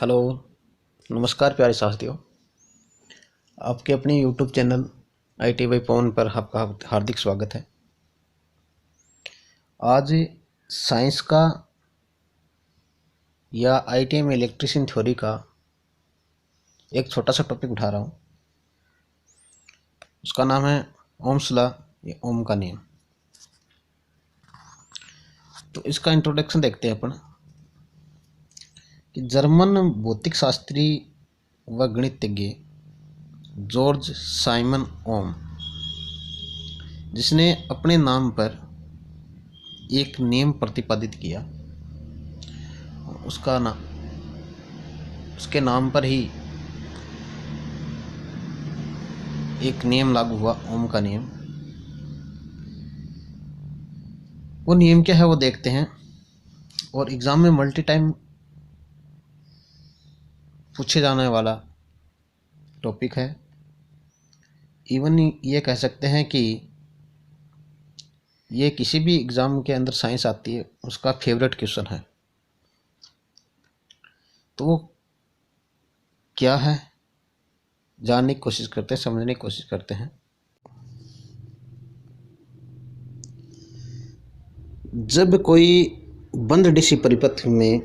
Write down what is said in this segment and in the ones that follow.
Hello, नमस्कार प्यारे साथियों। आपके अपने यूट्यूब चैनल IT बाई पवन पर आपका हार्दिक स्वागत है। आज साइंस का या ITI में इलेक्ट्रिशियन थ्योरी का एक छोटा सा टॉपिक उठा रहा हूँ। उसका नाम है ओम्स लॉ या ओम का नियम। तो इसका इंट्रोडक्शन देखते हैं अपन कि जर्मन भौतिक शास्त्री व गणितज्ञ जॉर्ज साइमन ओम, जिसने अपने नाम पर एक नियम प्रतिपादित किया, उसके नाम पर ही एक नियम लागू हुआ, ओम का नियम। वो नियम क्या है वो देखते हैं। और एग्जाम में मल्टी टाइम पूछे जाने वाला टॉपिक है। इवन ये कह सकते हैं कि ये किसी भी एग्ज़ाम के अंदर साइंस आती है उसका फेवरेट क्वेश्चन है। तो वो क्या है जानने की कोशिश करते हैं, समझने की कोशिश करते हैं। जब कोई बंद डीसी परिपथ में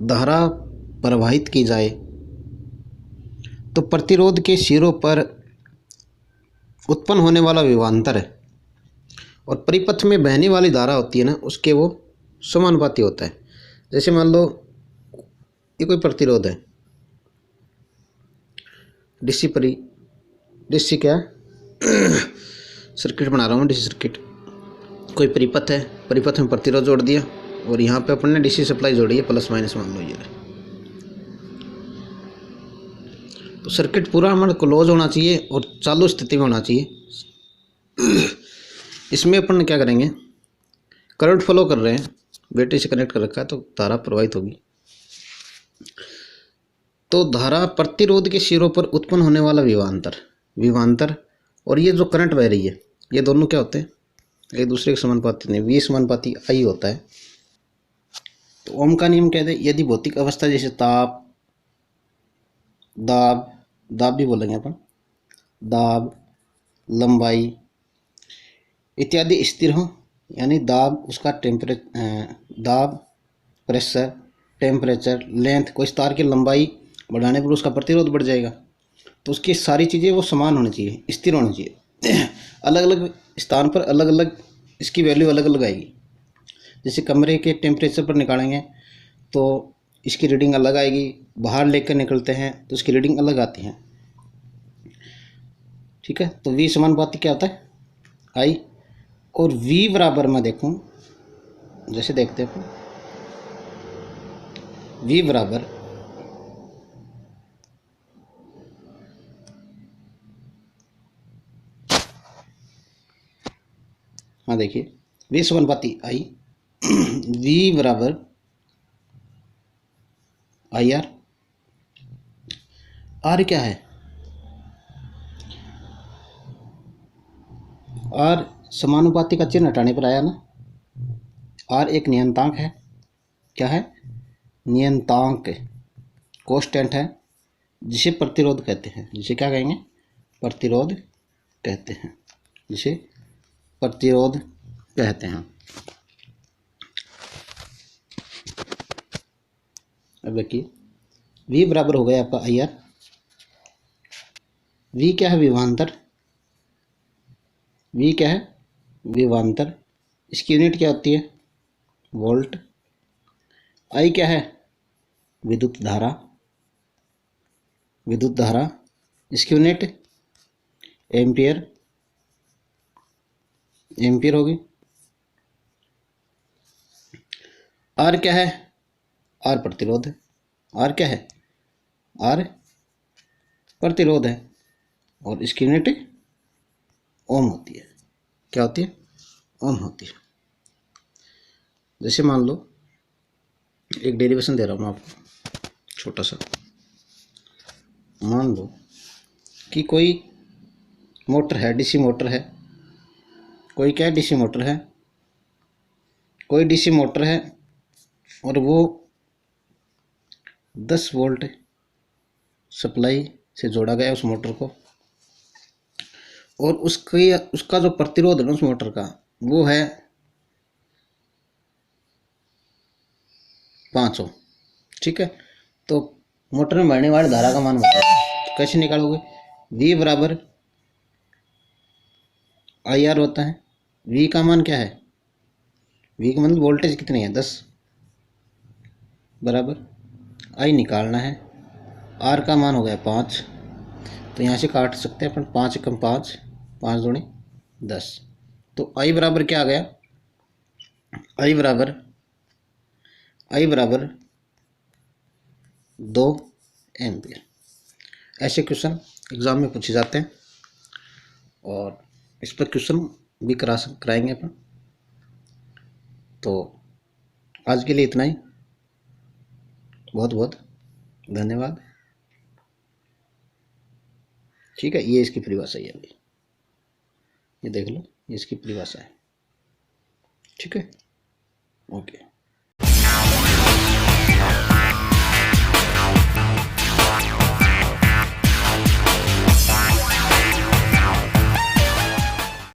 धारा प्रवाहित की जाए तो प्रतिरोध के सिरों पर उत्पन्न होने वाला विभवांतर है और परिपथ में बहने वाली धारा होती है ना, उसके वो समानुपाती होता है। जैसे मान लो ये कोई प्रतिरोध है, डीसी क्या सर्किट बना रहा हूँ, डीसी सर्किट। कोई परिपथ है, परिपथ में प्रतिरोध जोड़ दिया और यहाँ पे अपन ने डीसी सप्लाई जोड़ी है, प्लस माइनस मान लो ये। तो सर्किट पूरा हमारा क्लोज होना चाहिए और चालू स्थिति में होना चाहिए। इसमें अपन क्या करेंगे, करंट फ्लो कर रहे हैं, बैटरी से कनेक्ट कर रखा है तो धारा प्रवाहित होगी। तो धारा प्रतिरोध के सिरों पर उत्पन्न होने वाला विभवांतर और ये जो करंट बह रही है, ये दोनों क्या होते हैं, एक दूसरे के समानुपाती नहीं, V समानुपाती I होता है। तो ओम का नियम कहते हैं, यदि भौतिक अवस्था जैसे ताप, दाब भी बोलेंगे अपन, दाब, लंबाई इत्यादि स्थिर हो, यानी दाब उसका दाब, प्रेशर, टेम्परेचर, लेंथ, कोई तार की लंबाई बढ़ाने पर उसका प्रतिरोध बढ़ जाएगा। तो उसकी सारी चीज़ें वो समान होनी चाहिए, स्थिर होनी चाहिए। अलग अलग स्थान पर अलग अलग इसकी वैल्यू अलग अलग आएगी। जैसे कमरे के टेम्परेचर पर निकालेंगे तो इसकी रीडिंग अलग आएगी, बाहर लेकर निकलते हैं तो इसकी रीडिंग अलग आती है। ठीक है, तो V समानुपाती क्या होता है, I। और V बराबर मैं देखूं, जैसे देखते हैं V बराबर हाँ देखिए V समानुपाती I, V बराबर IR। R क्या है, R समानुपाती का चिन्ह हटाने पर आया ना। R एक नियंतांक है, क्या है, नियंतांक, कांस्टेंट है, जिसे प्रतिरोध कहते हैं। जिसे क्या कहेंगे, प्रतिरोध कहते हैं, जिसे प्रतिरोध कहते हैं। अब देखिए V बराबर हो गया आपका IR। V क्या है, विभवांतर। V क्या है, विभवांतर। इसकी यूनिट क्या होती है, वोल्ट। I क्या है, विद्युत धारा, इसकी यूनिट एम्पियर होगी। R क्या है, R प्रतिरोध है। R क्या है, R प्रतिरोध है और इसकी यूनिट ओम होती है। क्या होती है, ओम होती है। जैसे मान लो एक डेरिवेशन दे रहा हूँ आपको छोटा सा। मान लो कि कोई मोटर है, डीसी मोटर है, कोई क्या डीसी मोटर है, कोई डीसी मोटर है और वो 10 वोल्ट सप्लाई से जोड़ा गया उस मोटर को, और उसका जो प्रतिरोध है उस मोटर का वो है 5 ओम। ठीक है, तो मोटर में बहने वाली धारा का मान बताओ। कैसे निकालोगे? V बराबर आई आर होता है। V का मान क्या है? V का मतलब वोल्टेज कितनी है? 10 बराबर I निकालना है। R का मान हो गया 5, तो यहाँ से काट सकते हैं अपन। 5 एकम 5, 5 दूनी 10। तो I बराबर क्या आ गया? I बराबर 2 एम्पियर। ऐसे क्वेश्चन एग्जाम में पूछे जाते हैं और इस पर क्वेश्चन भी कराएंगे अपन। तो आज के लिए इतना ही। बहुत बहुत धन्यवाद। ठीक है, ये इसकी परिभाषा है। अभी ये देख लो, ये इसकी परिभाषा है। ठीक है, ओके।